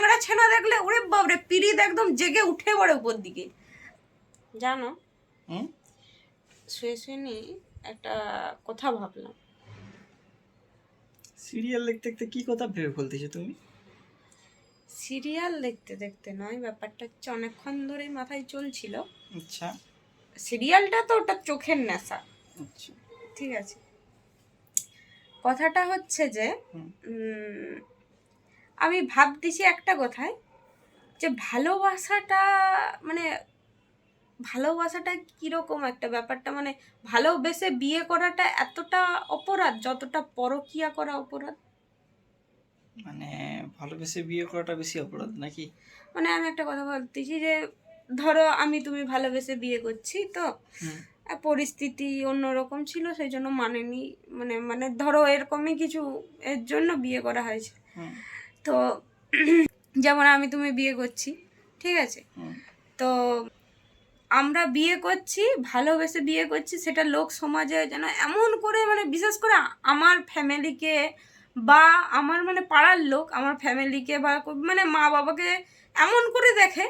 চ্যাংড়া ছেনা দেখলে ওরে বাবরে পিরিত একদম জেগে উঠে পড়ে উপর দিকে। জানো শুয়ে শুয়ে নি একটা কথা ভাবলাম। সিরিয়াল দেখতে দেখতে কি কথা ভেবে ফেলতেছো তুমি? সিরিয়াল দেখতে দেখতে নয়, ব্যাপারটা হচ্ছে অনেকক্ষণ ধরেই মাথায় চলছিল। আচ্ছা সিরিয়ালটা তো ওটা চোখের নেশা, আচ্ছা ঠিক আছে। কথাটা হচ্ছে যে আমি ভাবতেছি একটা কথায়, যে ভালোবাসাটা মানে ভালোবাসাটা কিরকম একটা ব্যাপারটা, মানে ভালোবেসে বিয়ে করাটা এতটা অপরাধ যতটা পরকীয়া করা অপরাধ। মানে ভালোবেসে বিয়ে করাটা বেশি অপরাধ নাকি? মানে আমি একটা কথা বলতেছি যে ধরো আমি তুমি ভালোবেসে বিয়ে করছি, তো পরিস্থিতি অন্যরকম ছিল সেই জন্য মানেনি, মানে মানে ধরো এরকমই কিছু এর জন্য বিয়ে করা হয়েছে। তো যেমন আমি তুমি বিয়ে করছি, ঠিক আছে, তো আমরা বিয়ে করছি ভালোবেসে বিয়ে করছি, সেটা লোক সমাজে যেন এমন করে মানে বিশেষ করে আমার ফ্যামিলিকে বা আমার মানে পাড়ার লোক আমার ফ্যামিলিকে বা মানে মা বাবাকে এমন করে দেখে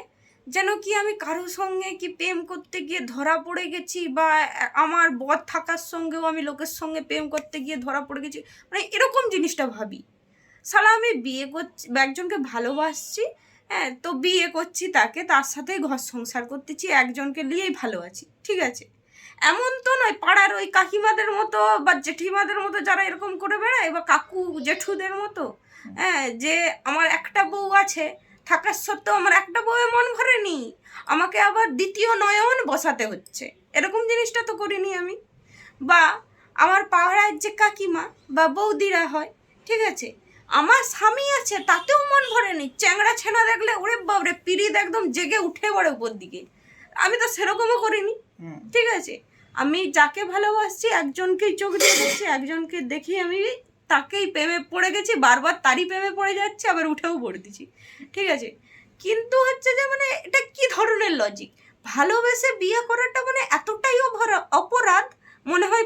যেন কি আমি কারোর সঙ্গে কি প্রেম করতে গিয়ে ধরা পড়ে গেছি, বা আমার বর থাকার সঙ্গেও আমি লোকের সঙ্গে প্রেম করতে গিয়ে ধরা পড়ে গেছি, মানে এরকম জিনিসটা ভাবি। সালা আমি বিয়ে করছি, একজনকে ভালোবাসছি, হ্যাঁ, তো বিয়ে করছি তাকে, তার সাথেই ঘর সংসার করতেছি, একজনকে নিয়েই ভালো আছি, ঠিক আছে। এমন তো নয় পাড়ার ওই কাকিমাদের মতো বা জেঠিমাদের মতো যারা এরকম করে বেড়ায়, বা কাকু জেঠুদের মতো, হ্যাঁ, যে আমার একটা বউ আছে থাকার সত্ত্বেও আমার একটা বউয়ে মন ভরেনি, আমাকে আবার দ্বিতীয় নয়ন বসাতে হচ্ছে, এরকম জিনিসটা তো করিনি আমি। বা আমার পাড়ার যে কাকিমা বা বৌদিরা হয়, ঠিক আছে, আমার স্বামী আছে তাতেও মন ভরেনি, চ্যাংড়া ছেনা দেখলে ওরে বাবরে পিরিত একদম জেগে উঠে পড়ে উপর দিকে। আমি তো সেরকমও করিনি, ঠিক আছে। আমি যাকে ভালোবাসছি একজনকেই চোখ দিয়ে দেখছি, একজনকে দেখি আমি তাকেই প্রেমে পড়ে গেছি, বারবার তারই প্রেমে পড়ে যাচ্ছে, আবার উঠেও পড়ে দিচ্ছি, ঠিক আছে। কিন্তু হচ্ছে যে মানে এটা কি ধরনের লজিক? ভালোবেসে বিয়ে করাটা মানে এতটাই অপরাধ মনে হয়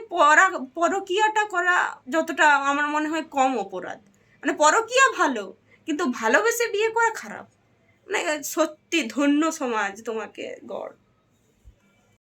পরকীয়াটা করা যতটা আমার মনে হয় কম অপরাধ। মানে পরকীয়া ভালো, কিন্তু ভালোবেসে বিয়ে করা খারাপ। মানে সত্যি ধন্য সমাজ তোমাকে গড়।